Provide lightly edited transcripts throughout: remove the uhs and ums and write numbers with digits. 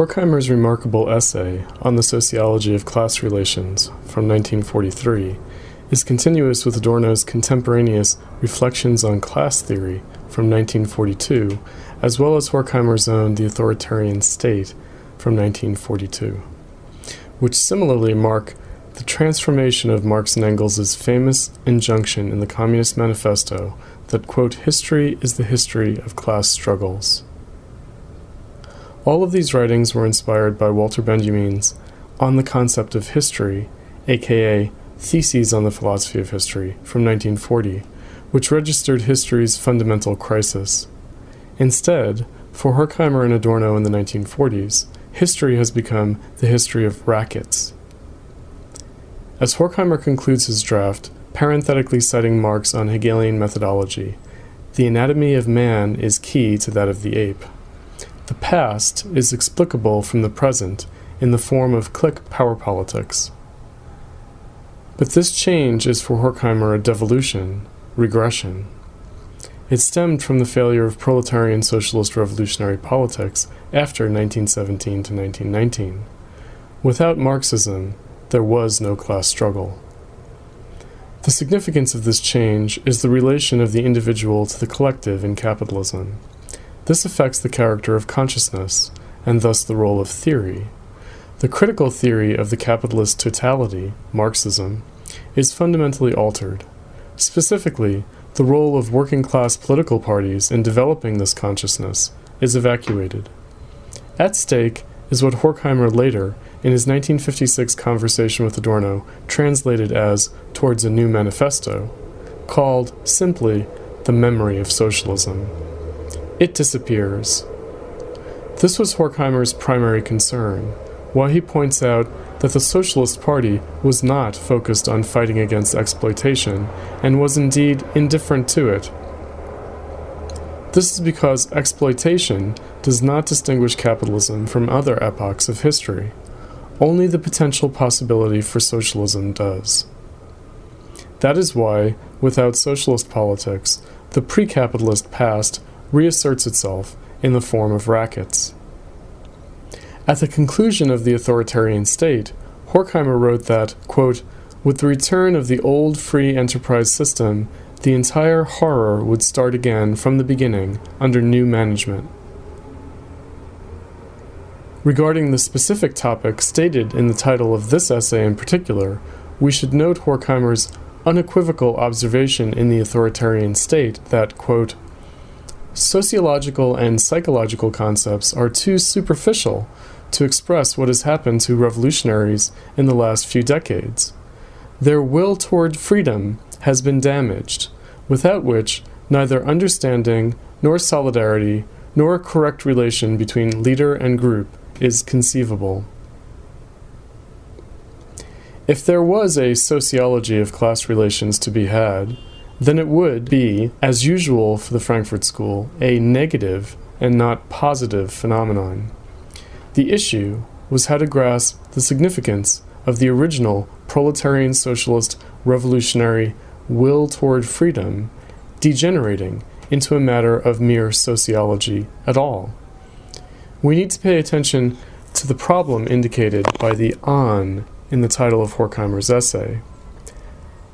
Horkheimer's remarkable essay on the sociology of class relations from 1943 is continuous with Adorno's contemporaneous Reflections on Class Theory from 1942, as well as Horkheimer's own The Authoritarian State from 1942, which similarly mark the transformation of Marx and Engels' famous injunction in the Communist Manifesto that, quote, history is the history of class struggles. All of these writings were inspired by Walter Benjamin's On the Concept of History, aka Theses on the Philosophy of History, from 1940, which registered history's fundamental crisis. Instead, for Horkheimer and Adorno in the 1940s, history has become the history of rackets. As Horkheimer concludes his draft, parenthetically citing Marx on Hegelian methodology, the anatomy of man is key to that of the ape. The past is explicable from the present in the form of clique power politics. But this change is for Horkheimer a devolution, regression. It stemmed from the failure of proletarian socialist revolutionary politics after 1917 to 1919. Without Marxism, there was no class struggle. The significance of this change is the relation of the individual to the collective in capitalism. This affects the character of consciousness, and thus the role of theory. The critical theory of the capitalist totality, Marxism, is fundamentally altered. Specifically, the role of working-class political parties in developing this consciousness is evacuated. At stake is what Horkheimer later, in his 1956 conversation with Adorno, translated as Towards a New Manifesto, called simply the memory of socialism. It disappears. This was Horkheimer's primary concern, why he points out that the Socialist Party was not focused on fighting against exploitation and was indeed indifferent to it. This is because exploitation does not distinguish capitalism from other epochs of history. Only the potential possibility for socialism does. That is why, without socialist politics, the pre-capitalist past reasserts itself in the form of rackets. At the conclusion of the authoritarian state, Horkheimer wrote that, quote, with the return of the old free enterprise system, the entire horror would start again from the beginning under new management. Regarding the specific topic stated in the title of this essay in particular, we should note Horkheimer's unequivocal observation in the authoritarian state that, quote, sociological and psychological concepts are too superficial to express what has happened to revolutionaries in the last few decades. Their will toward freedom has been damaged, without which neither understanding, nor solidarity, nor a correct relation between leader and group is conceivable. If there was a sociology of class relations to be had, then it would be, as usual for the Frankfurt School, a negative and not positive phenomenon. The issue was how to grasp the significance of the original proletarian socialist revolutionary will toward freedom degenerating into a matter of mere sociology at all. We need to pay attention to the problem indicated by the "on" in the title of Horkheimer's essay.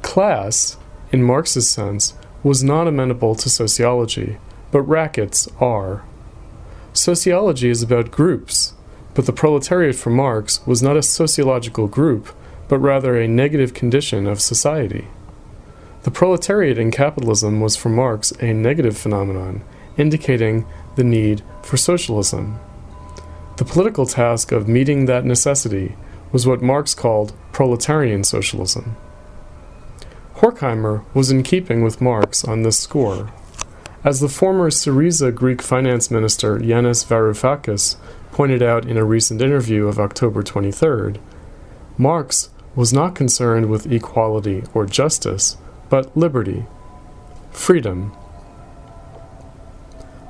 Class, in Marx's sense, was not amenable to sociology, but rackets are. Sociology is about groups, but the proletariat for Marx was not a sociological group, but rather a negative condition of society. The proletariat in capitalism was for Marx a negative phenomenon, indicating the need for socialism. The political task of meeting that necessity was what Marx called proletarian socialism. Horkheimer was in keeping with Marx on this score. As the former Syriza Greek finance minister Yanis Varoufakis pointed out in a recent interview of October 23rd, Marx was not concerned with equality or justice, but liberty, freedom.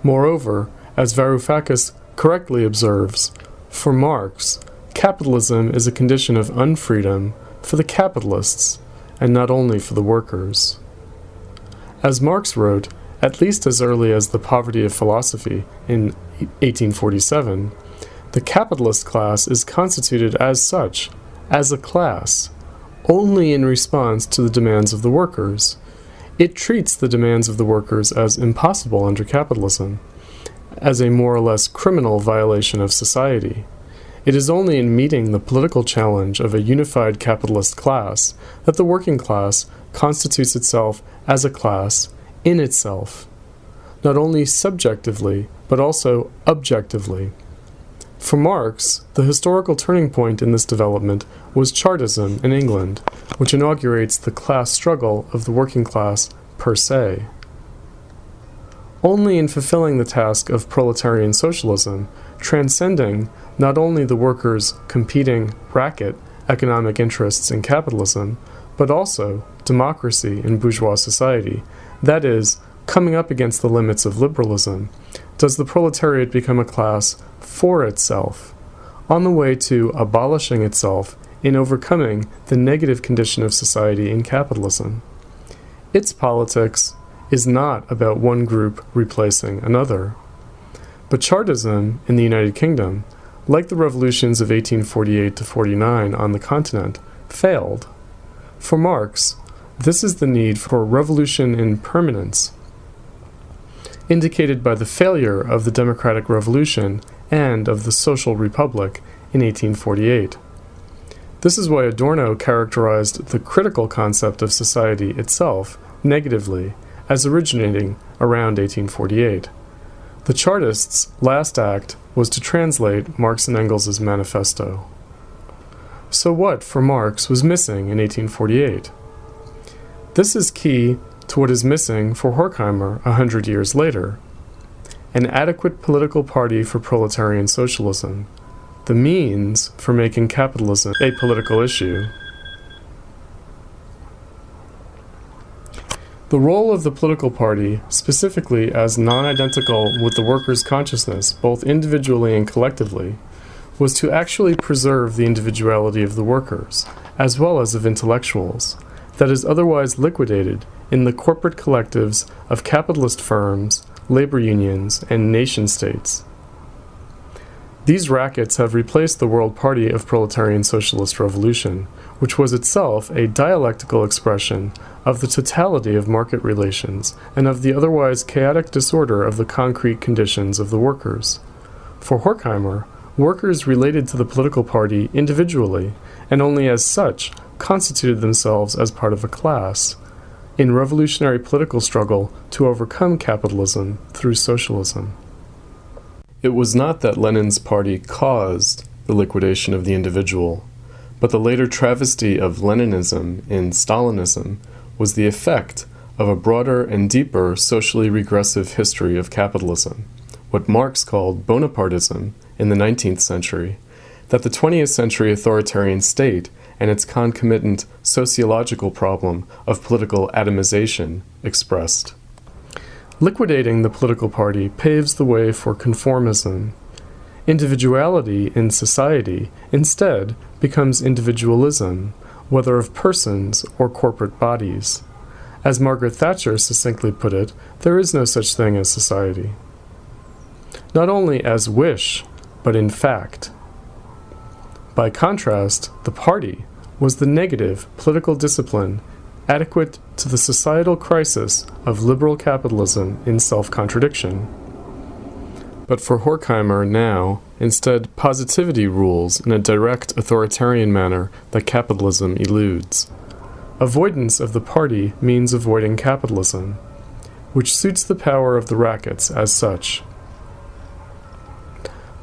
Moreover, as Varoufakis correctly observes, for Marx, capitalism is a condition of unfreedom for the capitalists, and not only for the workers. As Marx wrote, at least as early as The Poverty of Philosophy in 1847, The capitalist class is constituted as such, as a class, only in response to the demands of the workers. It treats the demands of the workers as impossible under capitalism, as a more or less criminal violation of society. It is only in meeting the political challenge of a unified capitalist class that the working class constitutes itself as a class in itself, not only subjectively, but also objectively. For Marx, the historical turning point in this development was Chartism in England, which inaugurates the class struggle of the working class per se. Only in fulfilling the task of proletarian socialism, transcending not only the workers' competing racket economic interests in capitalism, but also democracy in bourgeois society, that is, coming up against the limits of liberalism, does the proletariat become a class for itself, on the way to abolishing itself in overcoming the negative condition of society in capitalism. Its politics is not about one group replacing another. But Chartism in the United Kingdom, like the revolutions of 1848 to 49 on the continent, failed. For Marx, this is the need for revolution in permanence, indicated by the failure of the democratic revolution and of the social republic in 1848. This is why Adorno characterized the critical concept of society itself negatively, as originating around 1848. The Chartists' last act was to translate Marx and Engels' manifesto. So what, for Marx, was missing in 1848? This is key to what is missing for Horkheimer 100 years later: an adequate political party for proletarian socialism, the means for making capitalism a political issue. The role of the political party, specifically as non-identical with the workers' consciousness, both individually and collectively, was to actually preserve the individuality of the workers, as well as of intellectuals, that is otherwise liquidated in the corporate collectives of capitalist firms, labor unions, and nation-states. These rackets have replaced the World Party of Proletarian Socialist Revolution, which was itself a dialectical expression of the totality of market relations and of the otherwise chaotic disorder of the concrete conditions of the workers. For Horkheimer, workers related to the political party individually, and only as such, constituted themselves as part of a class, in revolutionary political struggle to overcome capitalism through socialism. It was not that Lenin's party caused the liquidation of the individual, but the later travesty of Leninism in Stalinism was the effect of a broader and deeper socially regressive history of capitalism, what Marx called Bonapartism in the 19th century, that the 20th century authoritarian state and its concomitant sociological problem of political atomization expressed. Liquidating the political party paves the way for conformism. Individuality in society instead becomes individualism, whether of persons or corporate bodies. As Margaret Thatcher succinctly put it, there is no such thing as society. Not only as wish, but in fact. By contrast, the party was the negative political discipline adequate to the societal crisis of liberal capitalism in self-contradiction. But for Horkheimer now, instead, positivity rules in a direct authoritarian manner that capitalism eludes. Avoidance of the party means avoiding capitalism, which suits the power of the rackets as such.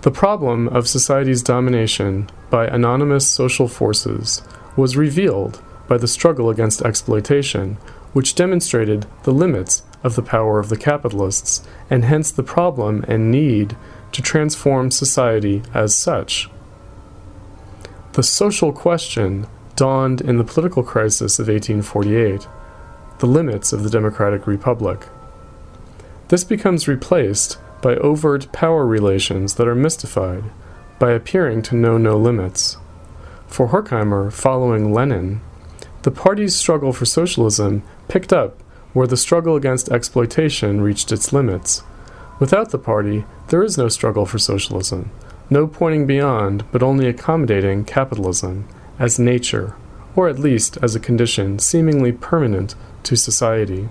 The problem of society's domination by anonymous social forces was revealed by the struggle against exploitation, which demonstrated the limits of the power of the capitalists, and hence the problem and need to transform society as such. The social question dawned in the political crisis of 1848, the limits of the democratic republic. This becomes replaced by overt power relations that are mystified, by appearing to know no limits. For Horkheimer, following Lenin, the party's struggle for socialism picked up where the struggle against exploitation reached its limits. Without the party, there is no struggle for socialism. no pointing beyond, but only accommodating capitalism as nature, or at least as a condition seemingly permanent to society.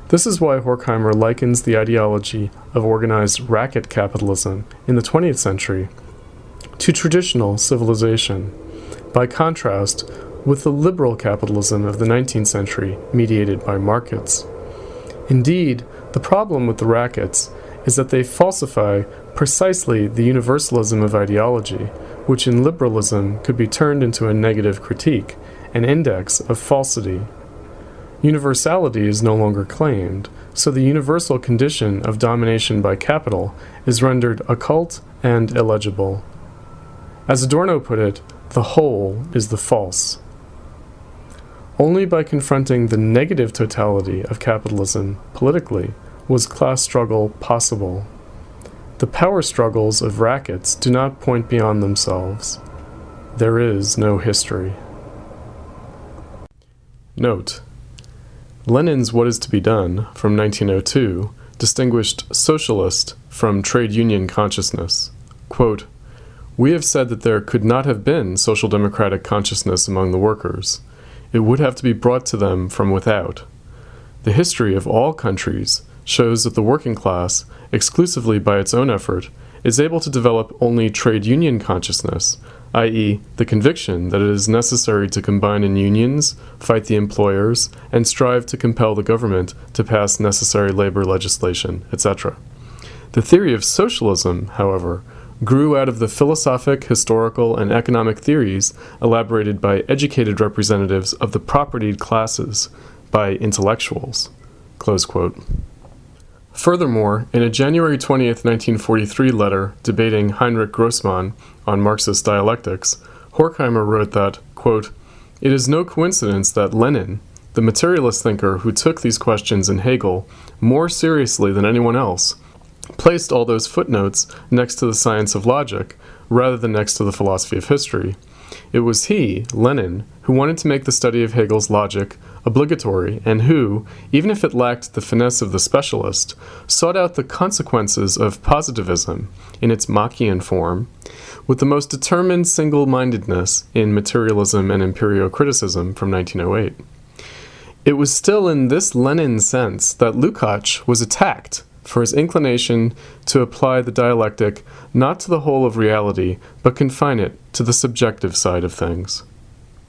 This is why Horkheimer likens the ideology of organized racket capitalism in the 20th century to traditional civilization, by contrast with the liberal capitalism of the 19th century mediated by markets. Indeed, the problem with the rackets is that they falsify precisely the universalism of ideology, which in liberalism could be turned into a negative critique, an index of falsity. Universality is no longer claimed, so the universal condition of domination by capital is rendered occult and illegible. As Adorno put it, the whole is the false. Only by confronting the negative totality of capitalism politically was class struggle possible. The power struggles of rackets do not point beyond themselves. There is no history. Note: Lenin's What is to be Done from 1902 distinguished socialist from trade union consciousness. Quote, "We have said that there could not have been social democratic consciousness among the workers. It would have to be brought to them from without. The history of all countries shows that the working class, exclusively by its own effort, is able to develop only trade union consciousness, i.e., the conviction that it is necessary to combine in unions, fight the employers, and strive to compel the government to pass necessary labor legislation, etc. The theory of socialism, however, grew out of the philosophic, historical, and economic theories elaborated by educated representatives of the propertied classes, by intellectuals." Close quote. Furthermore, in a January 20th, 1943 letter debating Heinrich Grossmann on Marxist dialectics, Horkheimer wrote that, quote, "It is no coincidence that Lenin, the materialist thinker who took these questions in Hegel more seriously than anyone else, placed all those footnotes next to the science of logic rather than next to the philosophy of history. It was he, Lenin, who wanted to make the study of Hegel's logic obligatory and who, even if it lacked the finesse of the specialist, sought out the consequences of positivism in its Machian form with the most determined single-mindedness in Materialism and Empirio-Criticism from 1908. It was still in this Lenin sense that Lukács was attacked for his inclination to apply the dialectic not to the whole of reality, but confine it to the subjective side of things."